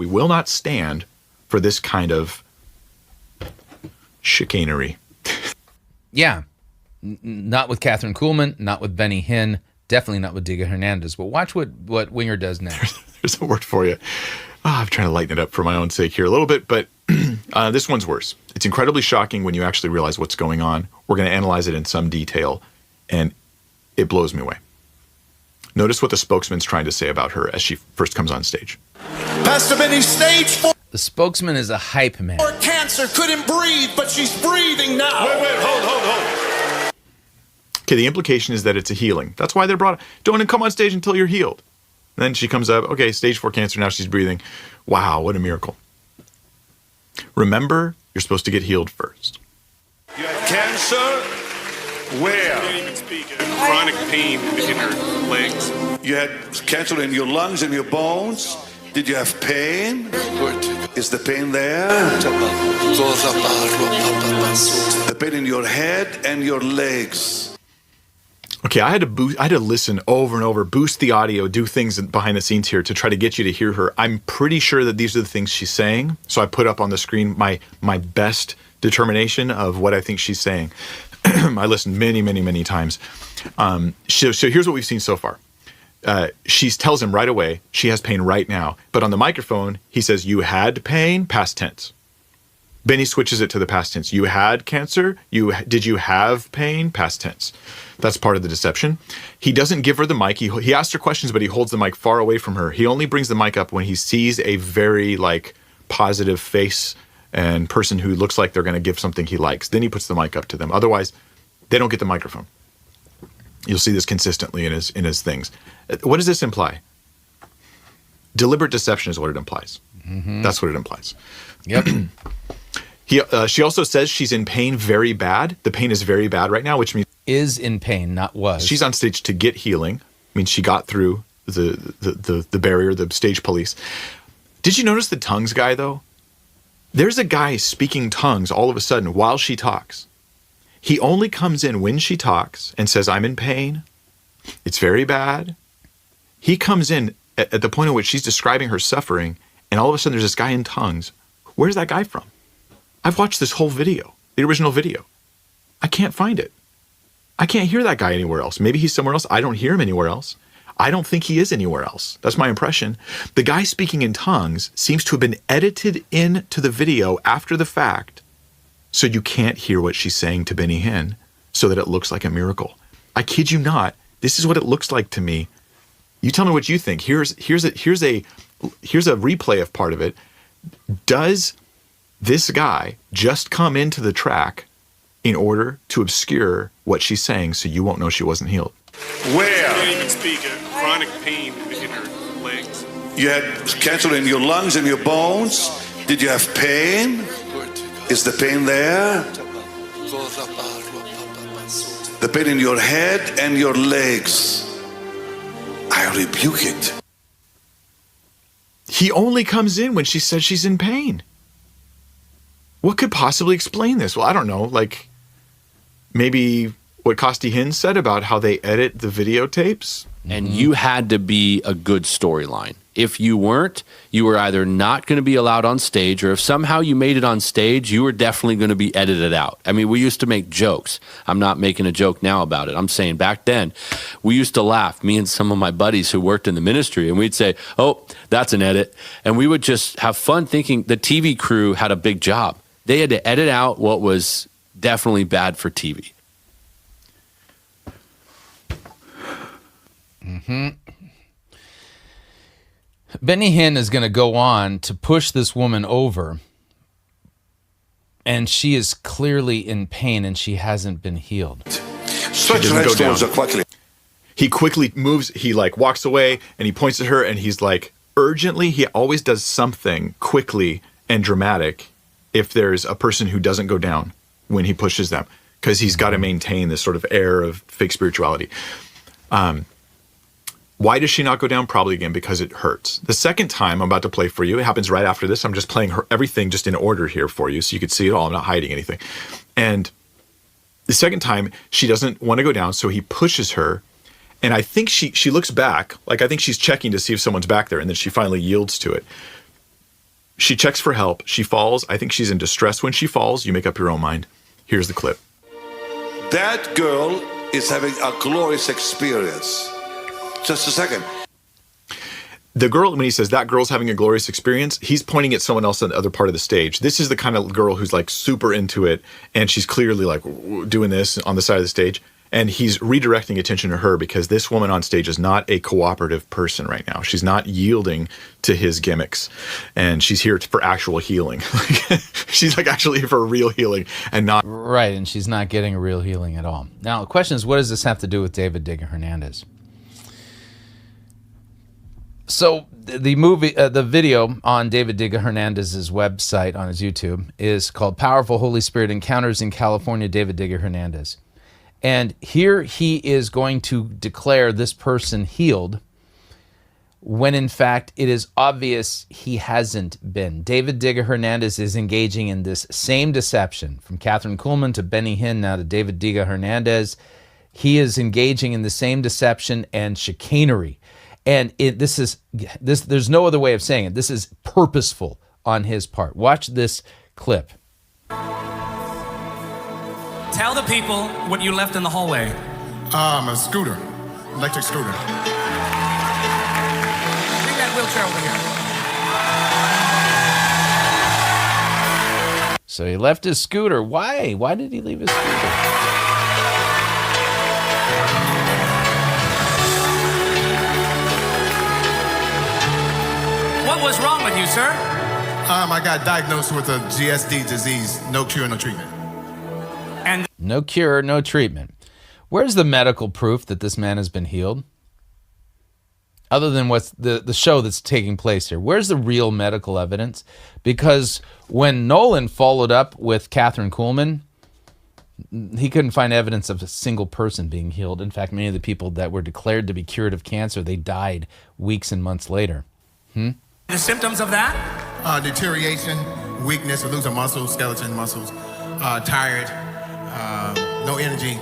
We will not stand for this kind of chicanery. Yeah. Not with Catherine Kuhlman, not with Benny Hinn, definitely not with Diga Hernandez. But watch what Winger does next. There's a word for you. I'm trying to lighten it up for my own sake here a little bit, but this one's worse. It's incredibly shocking when you actually realize what's going on. We're going to analyze it in some detail, and it blows me away. Notice what the spokesman's trying to say about her as she first comes on stage. Pastor Benny, stage 4 The spokesman is a hype man. cancer, couldn't breathe, but she's breathing now. Wait, hold. Okay, the implication is that it's a healing. That's why they're brought. Don't come on stage until you're healed. And then she comes up, okay, stage 4 cancer, now she's breathing. Wow, what a miracle. Remember, you're supposed to get healed first. You had cancer? Where? Can't even speak. Chronic pain in her legs. You had cancer in your lungs and your bones? Did you have pain? Is the pain there? The pain in your head and your legs. Okay, I had to listen over and over, boost the audio, do things behind the scenes here to try to get you to hear her. I'm pretty sure that these are the things she's saying. So I put up on the screen my best determination of what I think she's saying. I listened many times. So here's what we've seen so far. She tells him right away she has pain right now, but on the microphone he says you had pain, past tense. Benny switches it to the past tense. You had cancer? Did you have pain? Past tense. That's part of the deception. He doesn't give her the mic. He asks her questions, but he holds the mic far away from her. He only brings the mic up when he sees a very positive face and person who looks like they're going to give something he likes. Then he puts the mic up to them. Otherwise, they don't get the microphone. You'll see this consistently in his things. What does this imply? Deliberate deception is what it implies. Mm-hmm. That's what it implies. Yep. She also says she's in pain very bad. The pain is very bad right now, which means is in pain, not was. She's on stage to get healing. I mean, she got through the barrier, the stage police. Did you notice the tongues guy, though? There's a guy speaking tongues all of a sudden while she talks. He only comes in when she talks and says, I'm in pain. It's very bad. He comes in at the point at which she's describing her suffering, and all of a sudden there's this guy in tongues. Where's that guy from? I've watched this whole video, the original video. I can't find it. I can't hear that guy anywhere else. Maybe he's somewhere else. I don't hear him anywhere else. I don't think he is anywhere else. That's my impression. The guy speaking in tongues seems to have been edited into the video after the fact, so you can't hear what she's saying to Benny Hinn, so that it looks like a miracle. I kid you not. This is what it looks like to me. You tell me what you think. Here's a replay of part of it. Does this guy just come into the track in order to obscure what she's saying so you won't know she wasn't healed? Where? Can't even speak. Chronic pain in her legs. You had cancer in your lungs and your bones? Did you have pain? Is the pain there? The pain in your head and your legs. I rebuke it. He only comes in when she says she's in pain. What could possibly explain this? Well, I don't know, maybe what Costi Hinn said about how they edit the videotapes. And you had to be a good storyline. If you weren't, you were either not going to be allowed on stage, or if somehow you made it on stage, you were definitely going to be edited out. I mean, we used to make jokes. I'm not making a joke now about it. I'm saying back then, we used to laugh, me and some of my buddies who worked in the ministry, and we'd say, oh, that's an edit. And we would just have fun thinking the TV crew had a big job. They had to edit out what was definitely bad for TV. Mm-hmm. Benny Hinn is going to go on to push this woman over, and she is clearly in pain, and she hasn't been healed. Switch go down. Quickly. He quickly moves. He walks away, and he points at her, and he's urgently. He always does something quickly and dramatic if there's a person who doesn't go down when he pushes them, because he's got to maintain this sort of air of fake spirituality. Why does she not go down? Probably, again, because it hurts. The second time I'm about to play for you, it happens right after this. I'm just playing everything just in order here for you so you could see it all. I'm not hiding anything. And the second time, she doesn't want to go down, so he pushes her. And I think she looks back, I think she's checking to see if someone's back there, and then she finally yields to it. She checks for help. She falls. I think she's in distress when she falls. You make up your own mind. Here's the clip. That girl is having a glorious experience. Just a second. The girl, when he says that girl's having a glorious experience, he's pointing at someone else on the other part of the stage. This is the kind of girl who's like super into it, and she's clearly like doing this on the side of the stage. And he's redirecting attention to her because this woman on stage is not a cooperative person right now. She's not yielding to his gimmicks, and she's here for actual healing. She's like actually here for real healing and not. Right, and she's not getting a real healing at all. Now, the question is, what does this have to do with David Diga Hernandez? So the video on David Diga Hernandez's website on his YouTube is called Powerful Holy Spirit Encounters in California, David Diga Hernandez. And here he is going to declare this person healed when in fact it is obvious he hasn't been. David Diga Hernandez is engaging in this same deception, from Catherine Kuhlman to Benny Hinn, now to David Diga Hernandez. He is engaging in the same deception and chicanery. And there's no other way of saying it. This is purposeful on his part. Watch this clip. Tell the people what you left in the hallway. A scooter, electric scooter. Bring that wheelchair over here. So he left his scooter. Why? Why did he leave his scooter? What was wrong with you, sir? I got diagnosed with a GSD disease, no cure, no treatment. And No cure, no treatment. Where's the medical proof that this man has been healed? Other than what's the show that's taking place here. Where's the real medical evidence? Because when Nolan followed up with Catherine Kuhlman, he couldn't find evidence of a single person being healed. In fact, many of the people that were declared to be cured of cancer, they died weeks and months later. the symptoms of that? Deterioration, weakness, losing muscles, skeleton muscles, tired, no energy,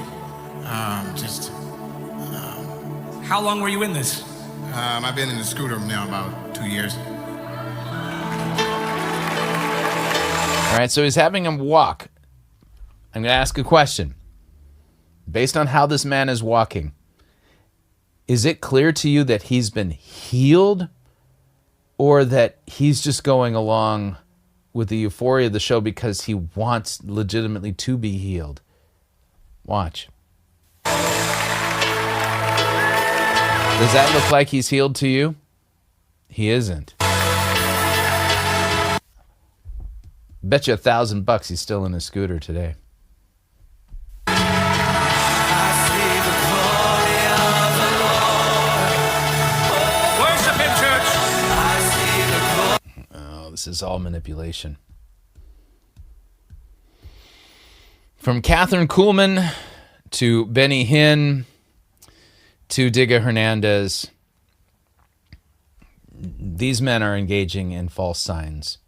How long were you in this? I've been in the scooter now about 2 years. All right, so he's having him walk. I'm going to ask a question. Based on how this man is walking, is it clear to you that he's been healed, or that he's just going along with the euphoria of the show because he wants legitimately to be healed? Watch. Does that look like he's healed to you? He isn't. Bet you $1,000 he's still in his scooter today. Worship him, church. Oh, this is all manipulation. From Catherine Kuhlman to Benny Hinn to Diga Hernandez, these men are engaging in false signs.